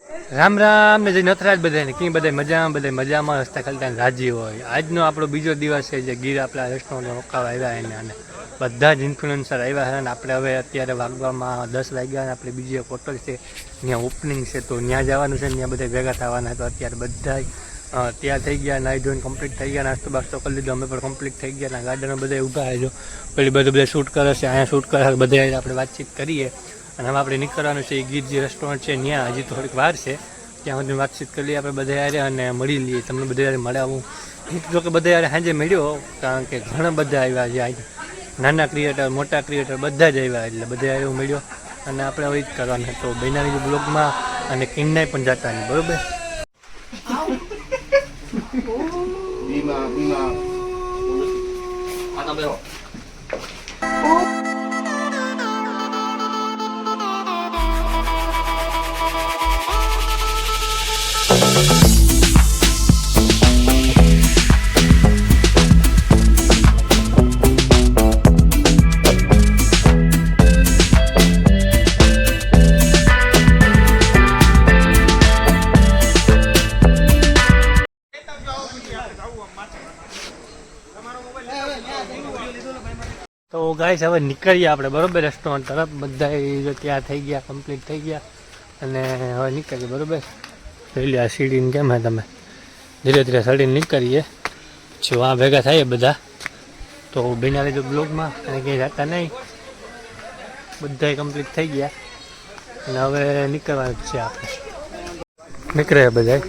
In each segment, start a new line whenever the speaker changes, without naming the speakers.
રામ રામ ને જે નથરાજ બધાને કંઈ બધા મજામાં રસ્તા ખાલતા રાજી હોય. આજનો આપણો બીજો દિવસ છે જે ગીર આપણા રેસ્ટોરન્ટ રોકાવા આવ્યા એને અને બધા જ ઇન્ફ્લુએન્સર આવ્યા છે અને આપણે હવે અત્યારે વાગવામાં 10 વાગ્યા અને આપણે બીજી એક હોટલ છે ત્યાં ઓપનિંગ છે તો ત્યાં જવાનું છે. ત્યાં બધા ભેગા થવાના તો અત્યારે બધા તૈયાર થઈ ગયા, નાહી ધોઈને કમ્પ્લીટ થઈ ગયા, નાસ્તો બાસ્તો કરી લીધો, અમે પણ કમ્પ્લીટ થઈ ગયા. ગાર્ડનમાં બધા ઊભા છે, જો પેલી બધા શૂટ કરે છે, અહીંયા શૂટ કરે છે, બધા આપણે વાતચીત કરીએ અને હવે આપણે નીકળવાનું છે. એ ગીર જે રેસ્ટોરન્ટ છે ત્યાં હજી થોડીક વાર છે, ત્યાં સુધી વાતચીત કરી લઈએ આપણે બધા યારે અને મળી લઈએ. તમને બધા યારે મળાવું જો કે બધા યારે સાંજે મળ્યો, કારણ કે ઘણા બધા આવ્યા છે આજે, નાના ક્રિએટર મોટા ક્રિએટર બધા જ આવ્યા, એટલે બધા યારે મળ્યો અને આપણે હવે જ કરવાનું. તો બહેનાની બ્લોગમાં અને કિન્નાઈ પણ જતા નહીં, બરોબર. તો ગાઈસ હવે નીકળીએ આપણે, બરોબર, રેસ્ટોરન્ટ તરફ. બધા ત્યાં થઈ ગયા, કમ્પ્લીટ થઈ ગયા અને હવે નીકળીએ, બરોબર. જોઈ લે આ સીડીને કેમ હે, તમે ધીરે ધીરે સડીને નીકળીએ. જો આ ભેગા થાય બધા તો બિના લીધો બ્લોગમાં અને ક્યાંય જતા નહીં, બધા કમ્પ્લીટ થઈ ગયા અને હવે નીકળવાનું જ છે આપણે. નીકળે બધા.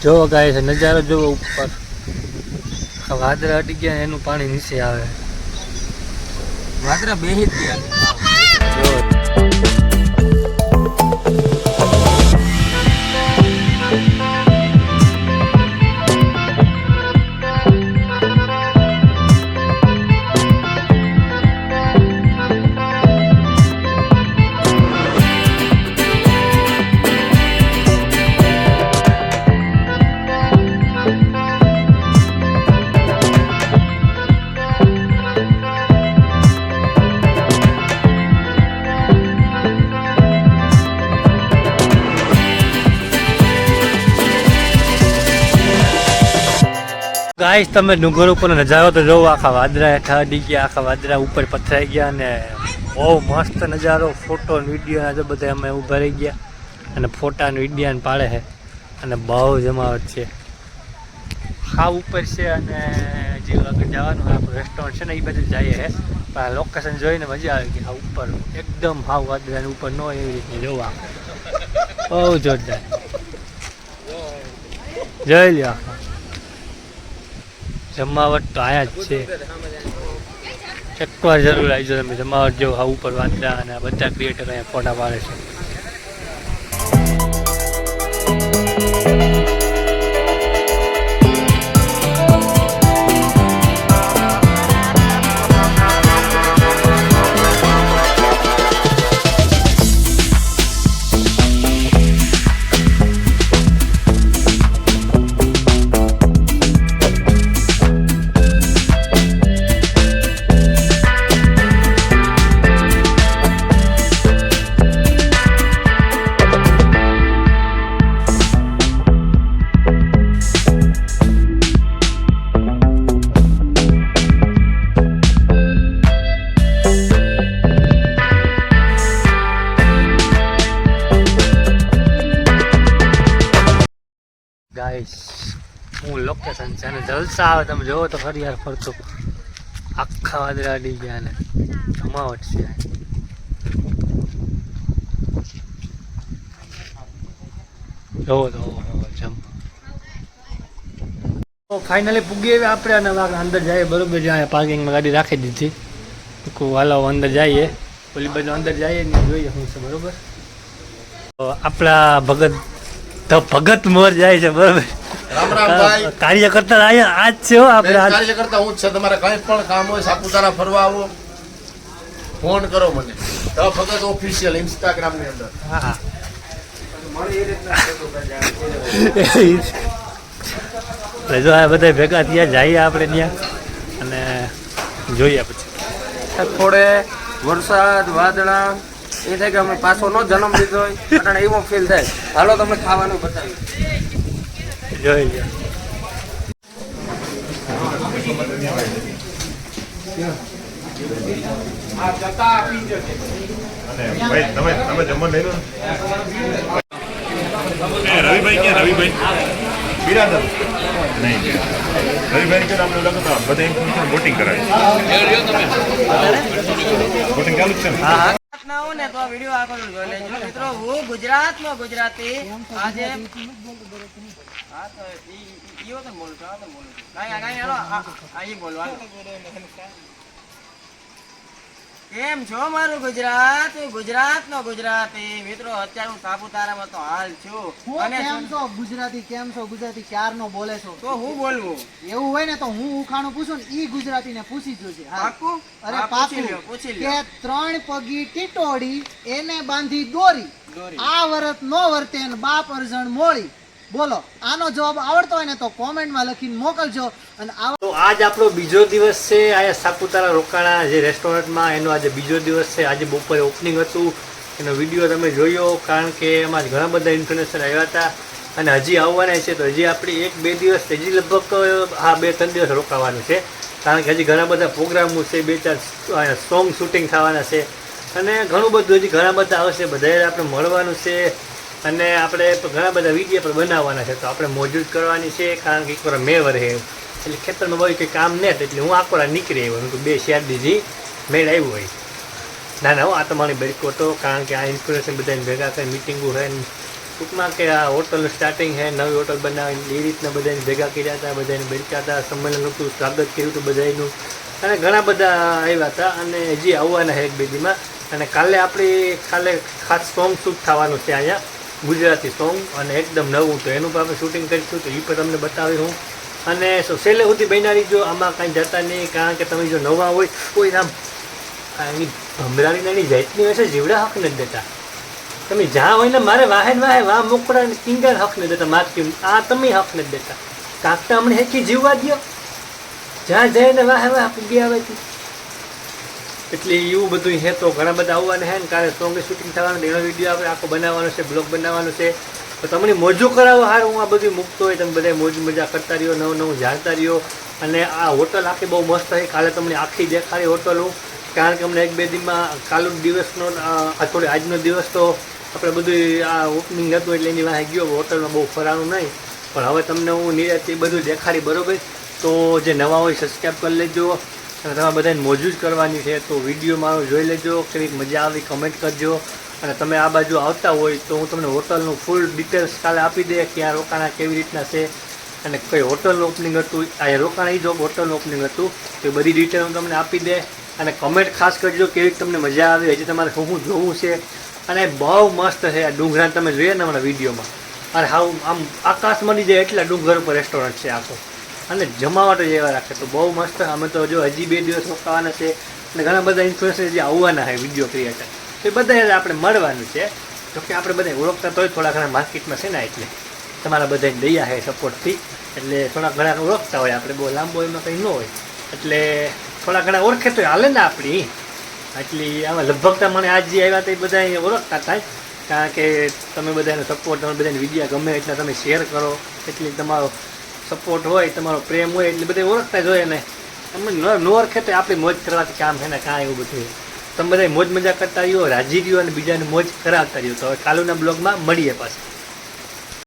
જો ગાય નજારો જોવો, ઉપર વાદળા અડી ગયા, એનું પાણી નીચે આવે, વાદળા બેહી જ ગયા. ગાઈસ તમે ડુંગર ઉપર નજારો તો જોવો, આખા વાદળા હેઠા અડી ગયા, આખા વાદળા ઉપર પથરાઈ ગયા અને બહુ મસ્ત નજારો. ફોટો અને વિડીયો આજે બધા અમે ઊભા રહી ગયા અને ફોટા અને વિડીયો પાડે છે અને બહુ જમાવટ છે. હાવ ઉપર છે અને જે આગળ જવાનું આપણું રેસ્ટોરન્ટ છે ને એ બધું જઈએ છે, પણ લોકેશન જોઈને મજા આવે કે આ ઉપર એકદમ હાવ વાદળાની ઉપર ન હોય એવી રીતે જોવા, બહુ જોરદાર. જોઈ લ્યો, જમાવટ તો આયા જ છે. એકવાર જરૂર આવી જાઓ તમે, જમાવટ જો આ ઉપર વાંદરા અને બધા ક્રિએટર અહીંયા ફોટા પાડે છે. લોકેશન છે અને જલસા આવે. તમે જોવો તો ખરી યાર ફરતું આખા વાદળા અડી ગયા ને જમાવટ છે. જોવો તો ફાઇનલી પૂગી આવ્યા આપણે અને અંદર જઈએ બરોબર. જ્યાં પાર્કિંગમાં ગાડી રાખી દીધી હાલો અંદર જઈએ. ઓલી બાજુ અંદર જઈએ ને જોઈએ શું છે બરોબર. આપણા ભગત મોર જાય છે બરોબર.
રામ રામ ભાઈ.
કાર્યકર્તા આયા આજ છે હો આપણે.
કાર્યકર્તા હું જ છે. તમારે કઈ પણ કામ હોય સાપુતારા ફરવા આવો ફોન કરો મને. તો ભગત ઓફિશિયલ ઇન્સ્ટાગ્રામ ની અંદર.
હા જો આ બધા ભેગા ત્યાં જઈએ આપણે ત્યાં અને જોઈએ પછી.
થોડે વરસાદ વાદળા એ થાય કે અમે પાછો નો જન્મ લીધો હોય અને એવો ફીલ થાય. હાલો તમને ખાવાનું બતાવ્યું.
જોઈ લો.
તમે જમવા લઈ લો. રવિભાઈ ક્યાં? રવિભાઈ બિરાદર નહીં. રવિભાઈ કે આપણે લગતા બધા ઇન્ફોર્મેશન વોટિંગ કરાવે. વોટિંગ ચાલુ છે ને?
ને તો વિડિયો આખો જોઈ લેજો મિત્રો. હું ગુજરાતમાં ગુજરાતી આજે હા તો ઈયો તો બોલું છું. આ તો બોલું છું. કાઈ હાલો આ ઈ બોલવા. કેમ છો મારું ગુજરાત? ગુજરાતનો ગુજરાતી મિત્રો. અત્યારે હું સાપુતારામાં તો હાલ છું.
અને કેમ છો ગુજરાતી? કેમ છો ગુજરાતી? ક્યારનો બોલે છો
તો હું બોલવું
એવું હોય ને તો હું ઉખાણું પૂછું ને ઈ ગુજરાતીને પૂછી જોજે.
પાકું?
અરે
હા,
પાકું
પૂછી
કે
લ્યો.
3 પગી ટીટોડી એને બાંધી દોરી આ વરત નો વર્તે ને બાપ અરજણ મોળી. બોલો આનો જવાબ આવડતો હોય ને તો કોમેન્ટમાં લખીને મોકલજો. અને
તો આજ આપણો બીજો દિવસ છે અહીંયા સાપુતારા રોકાણા જે રેસ્ટોરન્ટમાં. એનો આજે બીજો દિવસ છે. આજે બપોરે ઓપનિંગ હતું. એનો વિડીયો તમે જોયો કારણ કે એમાં ઘણા બધા ઇન્ફ્લુએન્સર આવ્યા હતા અને હજી આવવાના છે. તો હજી આપણી 1-2 દિવસ હજી લગભગ 2-3 દિવસ રોકાવાનું છે કારણ કે હજી ઘણા બધા પ્રોગ્રામો છે. 2-4 સોંગ શૂટિંગ થવાના છે અને ઘણું બધું હજી ઘણા બધા આવશે. બધાએ આપણે મળવાનું છે અને આપણે ઘણા બધા વિડીયો પણ બનાવવાના છે. તો આપણે મોજૂદ કરવાની છે કારણ કે એકવાર મેં વરે એટલે ખેતરમાં હોય કંઈ કામ નહીં એટલે હું આખોરા નીકળી આવ્યો. હું 2 શેર દીધી મેળ આવ્યું હોય. ના ના આ તમારી બરકો તો કારણ કે આ ઇન્સ્પિરેશન બધાને ભેગા કરી મિટિંગો છે ટૂંકમાં કે આ હોટલનું સ્ટાર્ટિંગ છે. નવી હોટલ બનાવીને એ રીતના બધાને ભેગા કર્યા હતા. બધાને બરકા હતા. સંમેલન હતું. સ્વાગત કર્યું હતું બધાનું અને ઘણા બધા આવ્યા હતા અને હજી આવવાના છે 1-2 દીમાં. અને કાલે ખાસ સોંગ શૂટ થવાનું છે અહીંયા ગુજરાતી સોંગ અને એકદમ નવું. તો એનું પણ આપણે શૂટિંગ કરીશું તો એ પણ તમને બતાવી હું. અને છેલ્લે સુધી બનાવી જો આમાં કાંઈ જતા નહીં કારણ કે તમે જો નવા હોય કોઈ આમ ભમરાની નાની જાતની હશે જીવડા હક નથી દેતા. તમે જ્યાં હોય ને મારે વાહે વાહ મોકળા ને કિંગર હક નથી દેતા. મારતી આ તમે હક નથી દેતા. કાંકતા અમને હેકી જીવવા દો. જ્યાં જઈને વાહે પૂગી આવે છે એટલે એવું બધું છે. તો ઘણા બધા આવવાના છે ને કાલે સોંગ શૂટિંગ થવાનું. એનો વિડીયો આપણે આખો બનાવવાનો છે. બ્લોગ બનાવવાનો છે. તો તમને મોજો કરાવો હારું હું આ બધું મૂકતો હોય. તમે બધા મોજ મજા કરતા રહ્યો. નવું જાણતા રહ્યો. અને આ હોટલ આખી બહુ મસ્ત છે. કાલે તમને આખી દેખાડી હોટલ હું કારણ કે અમને 1-2 દીમાં કાલનો દિવસનો આજનો દિવસ તો આપણે બધું આ ઓપનિંગ હતું એટલે એની વાહે ગયો. હોટલમાં બહુ ફરવાનું નહીં પણ હવે તમને હું નિરાંતથી બધું દેખાડી બરોબર. તો જે નવા હોય સબસ્ક્રાઈબ કરી લેજો અને તમારે બધાને મોજૂદ કરવાની છે. તો વિડીયો મારો જોઈ લેજો. કેવી મજા આવી કમેન્ટ કરજો. અને તમે આ બાજુ આવતા હોય તો હું તમને હોટલનું ફૂલ ડિટેલ્સ કાલે આપી દે ક્યાં રોકાણા કેવી રીતના છે અને કઈ હોટલનું ઓપનિંગ હતું. આ રોકાણા એ જ હોટલનું ઓપનિંગ હતું તો એ બધી ડિટેલ હું તમને આપી દે. અને કમેન્ટ ખાસ કરજો કેવી તમને મજા આવી. હજી તમારે શું જોવું છે. અને બહુ મસ્ત છે આ ડુંગરા તમે જોઈએ ને અમારા વિડીયોમાં. અને હાવ આમ આકાશ મળી જાય એટલા ડુંગર ઉપર રેસ્ટોરન્ટ છે આખો અને જમાવટ જ એવા રાખે. તો બહુ મસ્ત. અમે તો જો હજી 2 દિવસ રોકાવાના છે અને ઘણા બધા ઇન્ફ્લુએન્સર જે આવવાના છે વિડીયો ક્રિએટર તો એ બધા આપણે મળવાનું છે. જોકે આપણે બધા ઓળખતા તો થોડા ઘણા માર્કેટમાં છે ને એટલે તમારા બધાને દયા છે સપોર્ટથી એટલે થોડા ઘણા ઓળખતા હોય. આપણે બહુ લાંબો એમાં કંઈ ન હોય એટલે થોડા ઘણા ઓળખે તો હાલે ને આપણી. એટલે આમાં લગભગ મને આજ જે આવ્યા તો એ બધા ઓળખતા થાય કારણ કે તમે બધાનો સપોર્ટ તમે બધાને વિડીયો ગમે એટલા તમે શેર કરો એટલે તમારો સપોર્ટ હોય તમારો પ્રેમ હોય એટલે બધા ઓળખતા જ હોય ને. તમે ન ઓળખે તો આપણી મોજ કરવાથી કામ છે ને કાંઈ એવું બધું. તમે બધા મોજ મજા કરતા રહ્યો રાજી રહ્યો અને બીજાને મોજ કરાવતા રહ્યો. તો હવે કાલુના બ્લોગમાં મળીએ પાછું.